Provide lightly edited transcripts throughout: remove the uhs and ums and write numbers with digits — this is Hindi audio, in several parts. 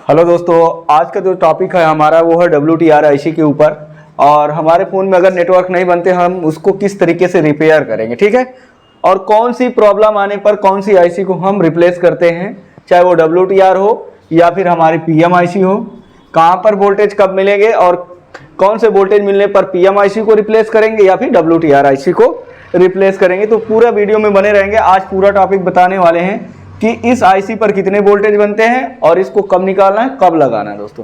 हेलो दोस्तों, आज का जो टॉपिक है हमारा वो है WTR IC के ऊपर। और हमारे फ़ोन में अगर नेटवर्क नहीं बनते हम उसको किस तरीके से रिपेयर करेंगे, ठीक है। और कौन सी प्रॉब्लम आने पर कौन सी IC को हम रिप्लेस करते हैं, चाहे वो WTR हो या फिर हमारी PM IC हो, कहाँ पर वोल्टेज कब मिलेंगे और कौन से वोल्टेज मिलने पर PM IC को रिप्लेस करेंगे या फिर WTR IC को रिप्लेस करेंगे। तो पूरा वीडियो में बने रहेंगे। आज पूरा टॉपिक बताने वाले हैं कि इस IC पर कितने वोल्टेज बनते हैं और इसको कब निकालना है, कब लगाना है दोस्तों।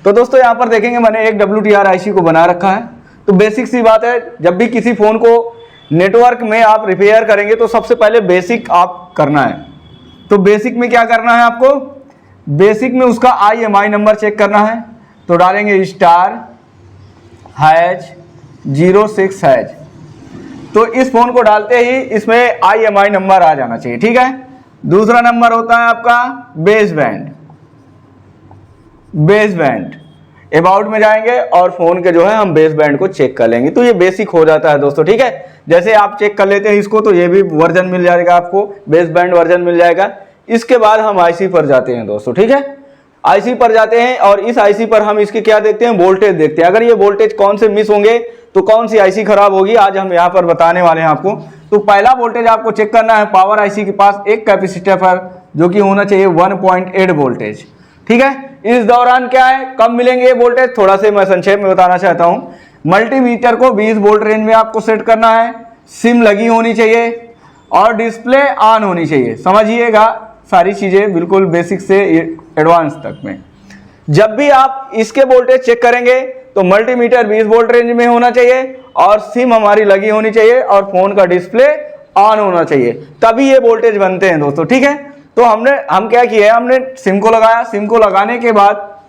तो दोस्तों यहाँ पर देखेंगे मैंने एक WTR IC को बना रखा है। तो बेसिक सी बात है, जब भी किसी फ़ोन को नेटवर्क में आप रिपेयर करेंगे तो सबसे पहले बेसिक आप करना है। तो बेसिक में क्या करना है आपको, बेसिक में उसका IMI नंबर चेक करना है। तो डालेंगे *#06#। तो इस फ़ोन को डालते ही इसमें IMI नंबर आ जाना चाहिए, ठीक है। दूसरा नंबर होता है आपका बेस बैंड। अबाउट में जाएंगे और फ़ोन के जो है हम बेस बैंड को चेक कर लेंगे। तो ये बेसिक हो जाता है दोस्तों, ठीक है। जैसे आप चेक कर लेते हैं इसको तो ये भी वर्जन मिल जाएगा आपको, बेस बैंड वर्जन मिल जाएगा। इसके बाद हम IC पर जाते हैं दोस्तों, ठीक है। IC पर जाते हैं और इस IC पर हम इसके क्या देखते हैं, वोल्टेज देखते हैं। अगर ये वोल्टेज कौन से मिस होंगे तो कौन सी IC खराब होगी, आज हम यहाँ पर बताने वाले हैं आपको। तो पहला वोल्टेज आपको चेक करना है पावर IC के पास एक कैपेसिटर पर, जो कि होना चाहिए 1.8 वोल्टेज, ठीक है। इस दौरान क्या है, कब मिलेंगे ये वोल्टेज, थोड़ा से मैं संक्षेप में बताना चाहता हूँ। मल्टीमीटर को 20 वोल्ट रेंज में आपको सेट करना है, सिम लगी होनी चाहिए और डिस्प्ले ऑन होनी चाहिए। समझिएगा सारी चीज़ें बिल्कुल बेसिक से एडवांस तक में। जब भी आप इसके वोल्टेज चेक करेंगे तो मल्टीमीटर 20 वोल्ट रेंज में होना चाहिए और सिम हमारी लगी होनी चाहिए और फोन का डिस्प्ले ऑन होना चाहिए, तभी ये वोल्टेज बनते हैं दोस्तों, ठीक है। तो हम क्या किया, हमने सिम को लगाया। सिम को लगाने के बाद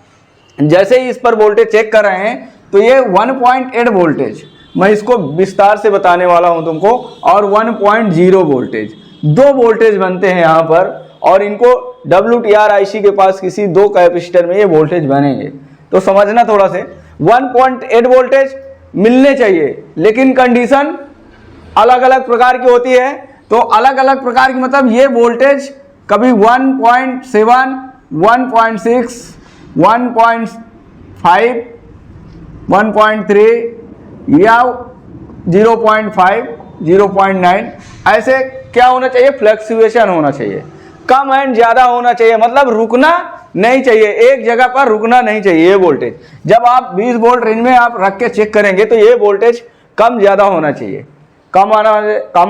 जैसे ही इस पर वोल्टेज चेक कर रहे हैं तो ये 1.8 वोल्टेज, मैं इसको विस्तार से बताने वाला हूं तुमको, और 1.0 वोल्टेज, दो वोल्टेज बनते हैं यहाँ पर। और इनको WTR IC के पास किसी दो कैपेसिटर में ये वोल्टेज बनेंगे। तो समझना थोड़ा से, 1.8 वोल्टेज मिलने चाहिए, लेकिन कंडीशन अलग अलग प्रकार की होती है। तो अलग अलग प्रकार की मतलब ये वोल्टेज कभी 1.7, 1.6, 1.5, 1.3 या 0.5, 0.9 ऐसे क्या होना चाहिए, फ्लक्चुएशन होना चाहिए, कम एंड ज्यादा होना चाहिए, मतलब रुकना नहीं चाहिए, एक जगह पर रुकना नहीं चाहिए। ये वोल्टेज जब आप 20 वोल्ट रेंज में आप रख के चेक करेंगे तो ये वोल्टेज कम ज्यादा होना चाहिए, कम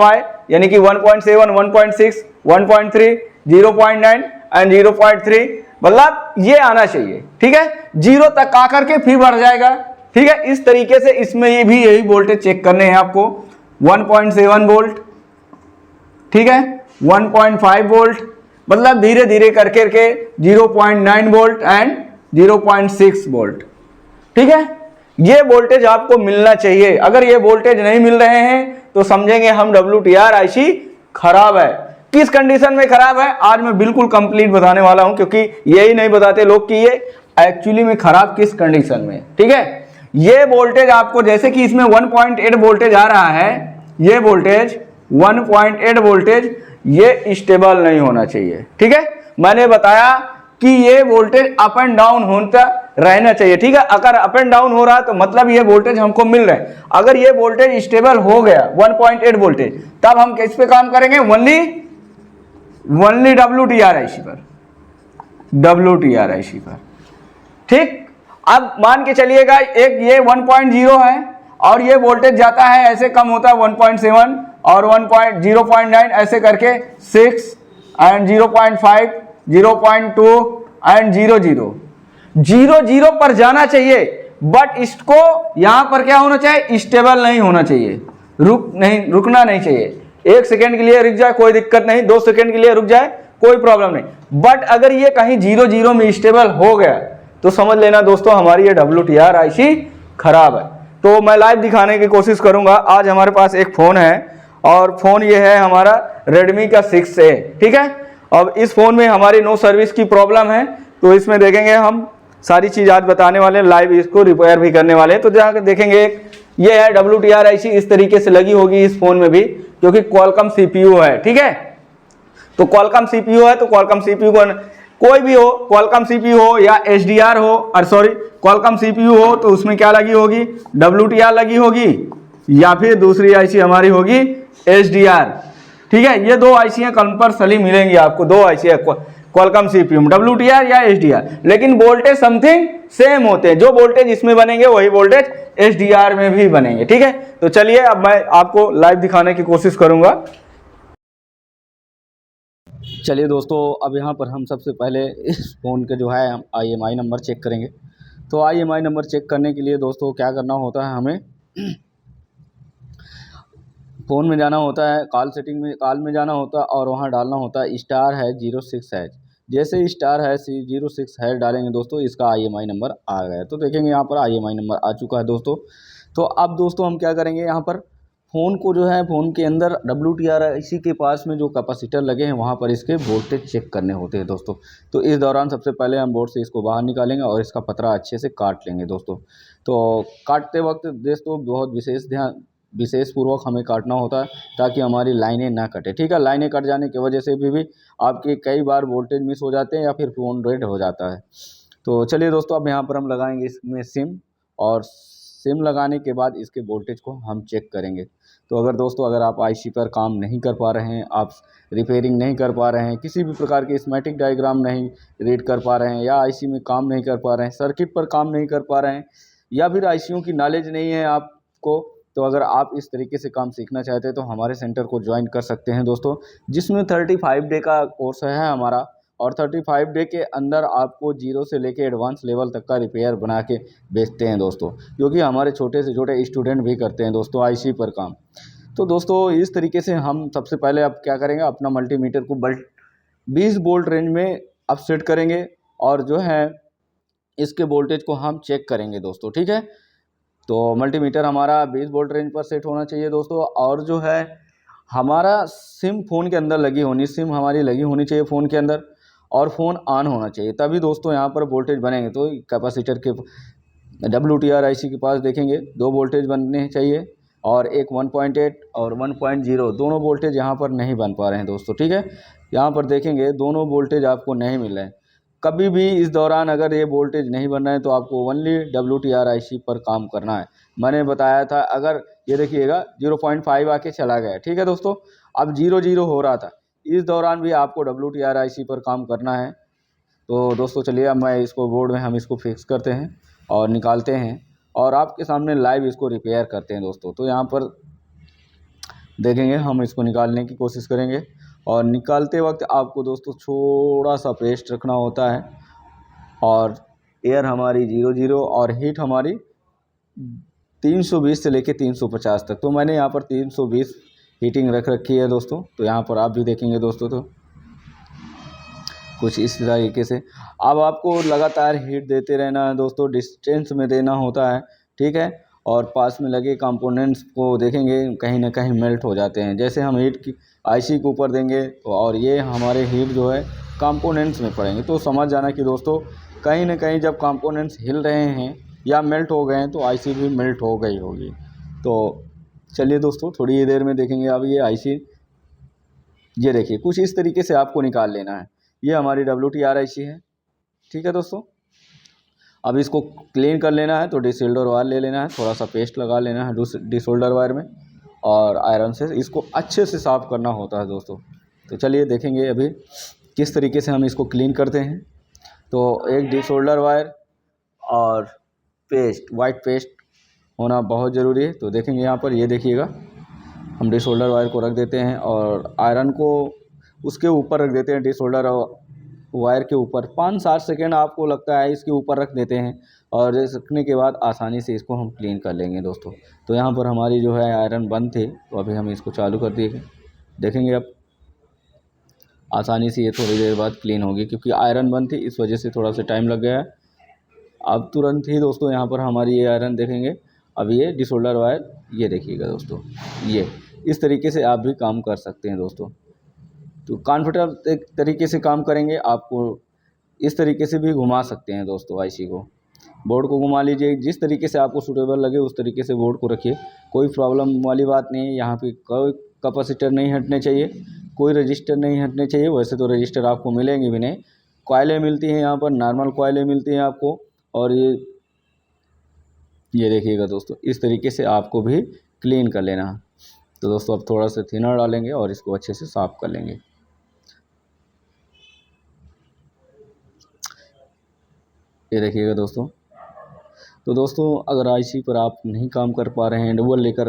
आए, यानी कि 1.7, 1.6, 1.3, 0.9 एंड 0.3, मतलब ये आना चाहिए, ठीक है। 0 तक आकर के फिर बढ़ जाएगा, ठीक है। इस तरीके से इसमें ये भी यही वोल्टेज चेक करने हैं आपको। 1.7 वोल्ट, ठीक है, 1.5 वोल्ट, मतलब धीरे धीरे करके 0.9 वोल्ट एंड 0.6 वोल्ट, ठीक है। ये वोल्टेज आपको मिलना चाहिए। अगर ये वोल्टेज नहीं मिल रहे हैं तो समझेंगे हम WTR IC खराब है। किस कंडीशन में खराब है आज मैं बिल्कुल कंप्लीट बताने वाला हूं, क्योंकि यही नहीं बताते लोग कि ये एक्चुअली में खराब किस कंडीशन में, ठीक है। ये वोल्टेज आपको, जैसे कि इसमें 1.8 वोल्टेज आ रहा है, ये वोल्टेज 1.8 वोल्टेज ये स्टेबल नहीं होना चाहिए, ठीक है। मैंने बताया कि ये वोल्टेज अप एंड डाउन होता रहना चाहिए, ठीक है। अगर अप एंड डाउन हो रहा है तो मतलब ये वोल्टेज हमको मिल रहा है। अगर ये वोल्टेज स्टेबल हो गया 1.8 वोल्टेज, तब हम किस पे काम करेंगे, ओनली WTR IC पर, WTR IC पर, ठीक। अब मान के चलिएगा एक ये 1.0 है और ये वोल्टेज जाता है ऐसे कम होता है 1.7 और 0.9 ऐसे करके 6 एंड 0.5, 0.2 एंड 0.0 पर जाना चाहिए। बट इसको यहाँ पर क्या होना चाहिए, स्टेबल नहीं होना चाहिए, रुकना नहीं चाहिए। 1 सेकेंड के लिए रुक जाए कोई दिक्कत नहीं, 2 सेकेंड के लिए रुक जाए कोई प्रॉब्लम नहीं। बट अगर ये कहीं 0.0 में स्टेबल हो गया तो समझ लेना दोस्तों हमारी ये WTR IC खराब है। तो मैं लाइव दिखाने की कोशिश करूंगा। आज हमारे पास एक फ़ोन है और फ़ोन ये है हमारा Redmi का 6A, ठीक है। अब इस फ़ोन में हमारी नो सर्विस की प्रॉब्लम है, तो इसमें देखेंगे हम सारी चीज़ आज बताने वाले हैं, लाइव इसको रिपेयर भी करने वाले हैं। तो जाकर देखेंगे, ये है WTR IC, इस तरीके से लगी होगी इस फ़ोन में भी, क्योंकि Qualcomm CPU है, ठीक है। तो Qualcomm CPU है तो Qualcomm CPU को कोई भी हो, क्वालकॉम सीपीयू हो या HDR हो, और सॉरी क्वालकॉम सीपीयू हो तो उसमें क्या लगी होगी, WTR लगी होगी, या फिर दूसरी आईसी हमारी होगी HDR। ठीक है, ये दो आईसी कंपल्सरी मिलेंगी आपको, दो आईसी है क्वालकॉम सीपीयू में, WTR या HDR, लेकिन वोल्टेज समथिंग सेम होते हैं। जो वोल्टेज इसमें बनेंगे वही वोल्टेज HDR में भी बनेंगे। ठीक है, तो चलिए अब मैं आपको लाइव दिखाने की कोशिश करूंगा। चलिए दोस्तों, अब यहाँ पर हम सबसे पहले इस फ़ोन के जो है हम IMI नंबर चेक करेंगे। तो IMI नंबर चेक करने के लिए दोस्तों क्या करना होता है, हमें फ़ोन में जाना होता है, कॉल सेटिंग में, कॉल में जाना होता है और वहाँ डालना होता है *06#। जैसे ही *06# डालेंगे दोस्तों, इसका IMI नंबर आ गया। तो देखेंगे यहाँ पर IMI नंबर आ चुका है दोस्तों। तो अब दोस्तों हम क्या करेंगे, यहाँ पर फ़ोन को जो है, फ़ोन के अंदर WTR IC के पास में जो कैपेसिटर लगे हैं वहाँ पर इसके वोल्टेज चेक करने होते हैं दोस्तों। तो इस दौरान सबसे पहले हम बोर्ड से इसको बाहर निकालेंगे और इसका पतरा अच्छे से काट लेंगे दोस्तों। तो काटते वक्त दोस्तों बहुत विशेष पूर्वक हमें काटना होता है ताकि हमारी लाइनें ना कटे। ठीक है, लाइनें कट जाने की वजह से भी आपके कई बार वोल्टेज मिस हो जाते हैं या फिर फ़ोन रेड हो जाता है। तो चलिए दोस्तों, अब यहाँ पर हम लगाएंगे इसमें सिम, और सिम लगाने के बाद इसके वोल्टेज को हम चेक करेंगे। तो अगर दोस्तों, अगर आप आईसी पर काम नहीं कर पा रहे हैं, आप रिपेयरिंग नहीं कर पा रहे हैं, किसी भी प्रकार के स्कीमेटिक डायग्राम नहीं रीड कर पा रहे हैं, या आईसी में काम नहीं कर पा रहे हैं, सर्किट पर काम नहीं कर पा रहे हैं, या फिर आईसीयू की नॉलेज नहीं है आपको, तो अगर आप इस तरीके से काम सीखना चाहते हैं तो हमारे सेंटर को ज्वाइन कर सकते हैं दोस्तों, जिसमें 35 डे का कोर्स है हमारा। और 35 डे के अंदर आपको जीरो से लेके एडवांस लेवल तक का रिपेयर बना के बेचते हैं दोस्तों, जो कि हमारे छोटे से छोटे स्टूडेंट भी करते हैं दोस्तों आईसी पर काम। तो दोस्तों इस तरीके से हम सबसे पहले अब क्या करेंगे, अपना मल्टीमीटर को 20 वोल्ट रेंज में अब सेट करेंगे और जो है इसके वोल्टेज को हम चेक करेंगे दोस्तों। ठीक है, तो मल्टीमीटर हमारा 20 वोल्ट रेंज पर सेट होना चाहिए दोस्तों। और जो है हमारा सिम फ़ोन के अंदर लगी होनी, सिम हमारी लगी होनी चाहिए फ़ोन के अंदर, और फ़ोन ऑन होना चाहिए, तभी दोस्तों यहाँ पर वोल्टेज बनेंगे। तो कैपेसिटर के WTR IC के पास देखेंगे 2 वोल्टेज बनने चाहिए, और एक 1.8 और 1.0 दोनों वोल्टेज यहाँ पर नहीं बन पा रहे हैं दोस्तों। ठीक है, यहाँ पर देखेंगे दोनों वोल्टेज आपको नहीं मिल रहे हैं। कभी भी इस दौरान अगर ये वोल्टेज नहीं बन रहा है तो आपको ओनली WTR IC पर काम करना है। मैंने बताया था, अगर ये देखिएगा 0.5 आके चला गया। ठीक है दोस्तों, अब 0 हो रहा था, इस दौरान भी आपको WTR IC पर काम करना है। तो दोस्तों चलिए, अब मैं इसको बोर्ड में हम इसको फिक्स करते हैं और निकालते हैं, और आपके सामने लाइव इसको रिपेयर करते हैं दोस्तों। तो यहाँ पर देखेंगे, हम इसको निकालने की कोशिश करेंगे, और निकालते वक्त आपको दोस्तों थोड़ा सा पेस्ट रखना होता है, और एयर हमारी 0 और हीट हमारी 320 से लेके 350 तक। तो मैंने यहाँ पर 320 हीटिंग रख रखी है दोस्तों। तो यहाँ पर आप भी देखेंगे दोस्तों, तो कुछ इस तरीके से अब आपको लगातार हीट देते रहना है दोस्तों, डिस्टेंस में देना होता है। ठीक है, और पास में लगे कंपोनेंट्स को देखेंगे कहीं ना कहीं मेल्ट हो जाते हैं। जैसे हम हीट की आईसी के ऊपर देंगे तो, और ये हमारे हीट जो है कंपोनेंट्स में पड़ेंगे, तो समझ जाना कि दोस्तों कहीं ना कहीं जब कंपोनेंट्स हिल रहे हैं या मेल्ट हो गए हैं तो आईसी भी मेल्ट हो गई होगी। तो चलिए दोस्तों, थोड़ी ही देर में देखेंगे। अब ये आईसी, ये देखिए कुछ इस तरीके से आपको निकाल लेना है। ये हमारी WTR IC है। ठीक है दोस्तों, अब इसको क्लीन कर लेना है, तो डिसोल्डर वायर ले लेना है, थोड़ा सा पेस्ट लगा लेना है डिसोल्डर वायर में, और आयरन से इसको अच्छे से साफ़ करना होता है दोस्तों। तो चलिए देखेंगे अभी किस तरीके से हम इसको क्लीन करते हैं। तो एक डिसोल्डर वायर और पेस्ट, वाइट पेस्ट होना बहुत ज़रूरी है। तो देखेंगे यहाँ पर, ये देखिएगा, हम डिसोल्डर वायर को रख देते हैं और आयरन को उसके ऊपर रख देते हैं, डिसोल्डर वायर के ऊपर 5-7 सेकेंड आपको लगता है इसके ऊपर रख देते हैं, और रखने के बाद आसानी से इसको हम क्लीन कर लेंगे दोस्तों। तो यहाँ पर हमारी जो है आयरन बंद थे, तो अभी हम इसको चालू कर दिए, देखेंगे अब आसानी से ये थोड़ी देर बाद क्लीन होगी, क्योंकि आयरन बंद थी इस वजह से थोड़ा सा टाइम लग गया है। अब तुरंत ही दोस्तों यहाँ पर हमारी ये आयरन देखेंगे। अब ये डिसोल्डर वायर, ये देखिएगा दोस्तों, ये इस तरीके से आप भी काम कर सकते हैं दोस्तों। तो कॉन्फिडेंट एक तरीके से काम करेंगे, आपको इस तरीके से भी घुमा सकते हैं दोस्तों। आईसी को, बोर्ड को घुमा लीजिए, जिस तरीके से आपको सूटेबल लगे उस तरीके से बोर्ड को रखिए, कोई प्रॉब्लम वाली बात नहीं है। यहाँ पे कोई कैपेसिटर नहीं हटने चाहिए, कोई रजिस्टर नहीं हटने चाहिए। वैसे तो रजिस्टर आपको मिलेंगे भी नहीं, कॉइलें मिलती हैं यहाँ पर, नॉर्मल कॉइलें मिलती हैं आपको। और ये देखिएगा दोस्तों, इस तरीके से आपको भी क्लीन कर लेना है। तो दोस्तों अब थोड़ा सा थिनर डालेंगे और इसको अच्छे से साफ़ कर लेंगे। ये देखिएगा दोस्तों। तो दोस्तों अगर आईसी पर आप नहीं काम कर पा रहे हैं, डबल लेकर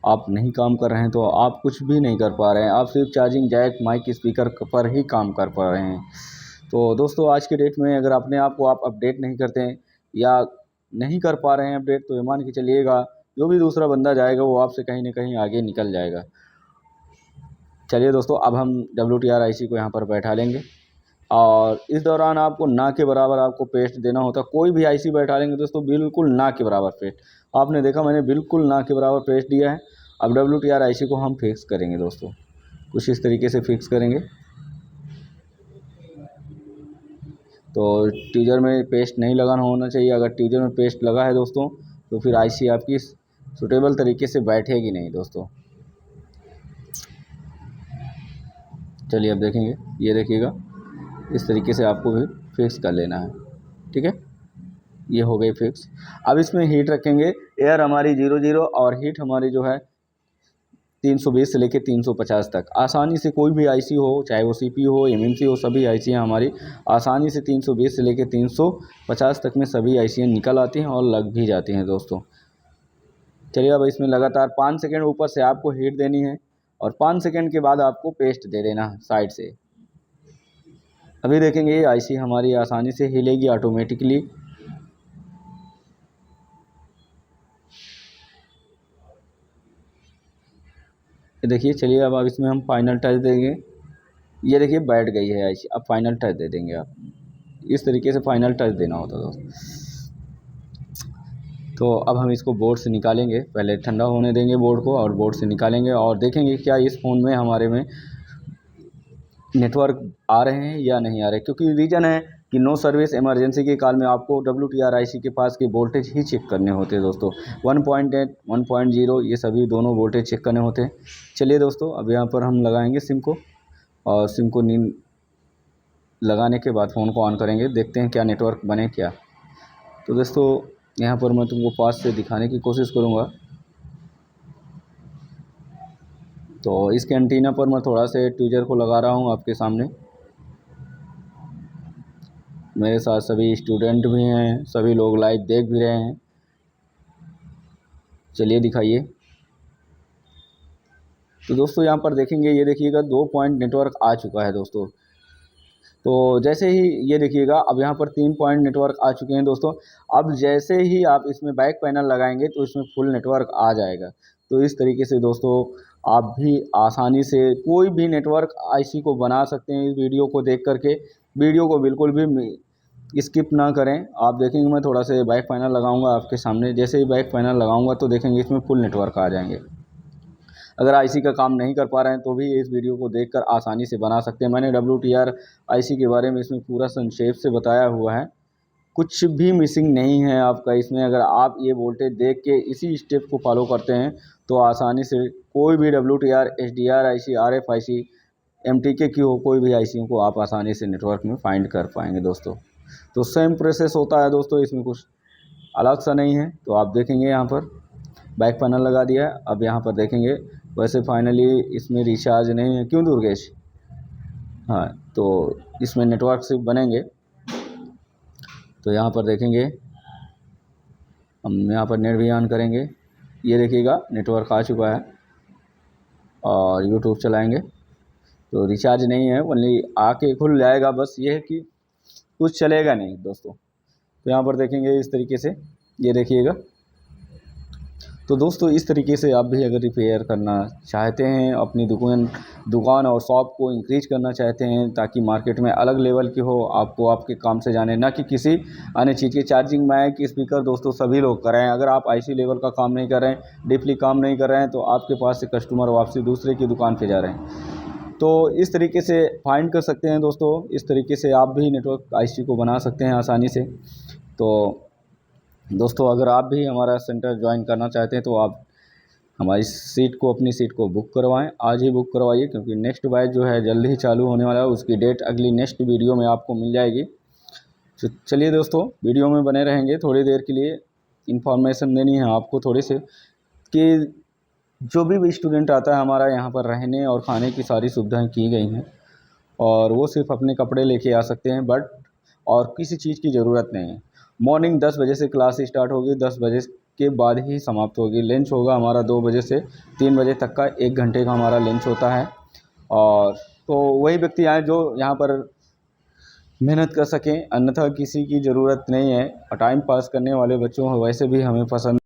आप नहीं काम कर रहे हैं, तो आप कुछ भी नहीं कर पा रहे हैं, आप सिर्फ चार्जिंग जैक, माइक, स्पीकर पर ही काम कर पा रहे हैं। तो दोस्तों आज के डेट में अगर अपने आप को आप अपडेट नहीं करते हैं या नहीं कर पा रहे हैं अपडेट, तो ये मान के चलिएगा जो भी दूसरा बंदा जाएगा वो आपसे कहीं ना कहीं आगे निकल जाएगा। चलिए दोस्तों, अब हम WTR IC को यहाँ पर बैठा लेंगे और इस दौरान आपको ना के बराबर आपको पेस्ट देना होता है। कोई भी IC बैठा लेंगे दोस्तों, बिल्कुल ना के बराबर पेस्ट। आपने देखा मैंने बिल्कुल ना के बराबर पेस्ट दिया है। अब WTR IC को हम फिक्स करेंगे दोस्तों, कुछ इस तरीके से फिक्स करेंगे। तो ट्यूजर में पेस्ट नहीं लगाना होना चाहिए। अगर ट्यूजर में पेस्ट लगा है दोस्तों, तो फिर IC आपकी सूटेबल तरीके से बैठेगी नहीं दोस्तों। चलिए अब देखेंगे, ये देखिएगा इस तरीके से आपको भी फिक्स कर लेना है। ठीक है, ये हो गई फिक्स। अब इसमें हीट रखेंगे, एयर हमारी 00 और हीट हमारी जो है 320 से लेकर 350 तक। आसानी से कोई भी IC हो, चाहे वो CPU हो, MMC हो, सभी IC हमारी आसानी से 320 से लेकर 350 तक में सभी IC निकल आती हैं और लग भी जाती हैं दोस्तों। चलिए अब इसमें लगातार 5 सेकेंड ऊपर से आपको हीट देनी है और 5 सेकेंड के बाद आपको पेस्ट दे देना है साइड से। अभी देखेंगे ये IC हमारी आसानी से हिलेगी ऑटोमेटिकली। देखिए, चलिए अब इसमें हम फाइनल टच देंगे। ये देखिए बैठ गई है IC। अब फाइनल टच दे देंगे आप, इस तरीके से फाइनल टच देना होता है दोस्तों। तो अब हम इसको बोर्ड से निकालेंगे, पहले ठंडा होने देंगे बोर्ड को और बोर्ड से निकालेंगे और देखेंगे क्या इस फ़ोन में हमारे में नेटवर्क आ रहे हैं या नहीं आ रहे। क्योंकि रीज़न है कि नो सर्विस इमरजेंसी के काल में आपको WTR IC के पास के वोल्टेज ही चेक करने होते हैं दोस्तों। 1.8 1.0 ये सभी दोनों वोल्टेज चेक करने होते हैं। चलिए दोस्तों, अब यहाँ पर हम लगाएंगे सिम को और सिम को लगाने के बाद फ़ोन को ऑन करेंगे, देखते हैं क्या नेटवर्क बने क्या। तो दोस्तों यहाँ पर मैं तुमको पास से दिखाने की कोशिश करूँगा। तो इसके एंटीना पर मैं थोड़ा से ट्यूजर को लगा रहा हूँ आपके सामने। मेरे साथ सभी स्टूडेंट भी हैं, सभी लोग लाइव देख भी रहे हैं। चलिए दिखाइए। तो दोस्तों यहाँ पर देखेंगे, ये देखिएगा 2 पॉइंट नेटवर्क आ चुका है दोस्तों। तो जैसे ही ये देखिएगा अब यहाँ पर 3 पॉइंट नेटवर्क आ चुके हैं दोस्तों। अब जैसे ही आप इसमें बैक पैनल लगाएंगे तो इसमें फुल नेटवर्क आ जाएगा। तो इस तरीके से दोस्तों आप भी आसानी से कोई भी नेटवर्क IC को बना सकते हैं। इस वीडियो को देख करके वीडियो को बिल्कुल भी स्किप ना करें। आप देखेंगे मैं थोड़ा से बैक पैनल लगाऊंगा आपके सामने। जैसे ही बैक पैनल लगाऊंगा तो देखेंगे इसमें फुल नेटवर्क आ जाएंगे। अगर IC का काम नहीं कर पा रहे हैं तो भी इस वीडियो को देखकर आसानी से बना सकते हैं। मैंने WTR IC के बारे में इसमें पूरा संक्षेप से बताया हुआ है, कुछ भी मिसिंग नहीं है आपका इसमें। अगर आप ये वोल्टेज देख के इसी स्टेप को फॉलो करते हैं तो आसानी से कोई भी WTR, HDR IC, RF IC, MTK की हो, कोई भी IC को आप आसानी से नेटवर्क में फाइंड कर पाएंगे दोस्तों। तो सेम प्रोसेस होता है दोस्तों, इसमें कुछ अलग सा नहीं है। तो आप देखेंगे यहाँ पर बैक पैनल लगा दिया है। अब यहाँ पर देखेंगे वैसे फाइनली इसमें रिचार्ज नहीं है, क्यों दुर्गेश? हाँ, तो इसमें नेटवर्क से बनेंगे। तो यहाँ पर देखेंगे हम यहाँ पर नेट भी ऑन करेंगे। ये देखिएगा नेटवर्क आ चुका है और यूट्यूब चलाएंगे तो रिचार्ज नहीं है, ओनली आके खुल जाएगा। बस ये है कि कुछ चलेगा नहीं दोस्तों। तो यहाँ पर देखेंगे इस तरीके से, ये देखिएगा। तो दोस्तों इस तरीके से आप भी अगर रिपेयर करना चाहते हैं, अपनी दुकान और शॉप को इंक्रीज करना चाहते हैं ताकि मार्केट में अलग लेवल की हो, आपको आपके काम से जाने, ना कि किसी अन्य चीज़ की। चार्जिंग माइक, स्पीकर दोस्तों सभी लोग कर रहे हैं। अगर आप IC लेवल का काम नहीं कर रहे हैं, डीपली काम नहीं कर रहे हैं, तो आपके पास से कस्टमर वापसी दूसरे की दुकान पर जा रहे हैं। तो इस तरीके से फाइंड कर सकते हैं दोस्तों। इस तरीके से आप भी नेटवर्क IC को बना सकते हैं आसानी से। तो दोस्तों अगर आप भी हमारा सेंटर ज्वाइन करना चाहते हैं तो आप हमारी सीट को, अपनी सीट को बुक करवाएं, आज ही बुक करवाइए, क्योंकि नेक्स्ट बैच जो है जल्द ही चालू होने वाला है। उसकी डेट अगली नेक्स्ट वीडियो में आपको मिल जाएगी। तो चलिए दोस्तों, वीडियो में बने रहेंगे। थोड़ी देर के लिए इन्फॉर्मेशन देनी है आपको थोड़ी से, कि जो भी स्टूडेंट आता है हमारा यहाँ पर रहने और खाने की सारी सुविधाएं की गई हैं, और वो सिर्फ अपने कपड़े लेके आ सकते हैं, बट और किसी चीज़ की ज़रूरत नहीं है। मॉर्निंग 10 बजे से क्लास स्टार्ट होगी, 10 बजे के बाद ही समाप्त होगी। लंच होगा हमारा 2 बजे से 3 बजे तक का 1 घंटे का हमारा लंच होता है। और तो वही व्यक्ति आए जो यहाँ पर मेहनत कर सकें, अन्यथा किसी की ज़रूरत नहीं है। और टाइम पास करने वाले बच्चों वैसे भी हमें पसंद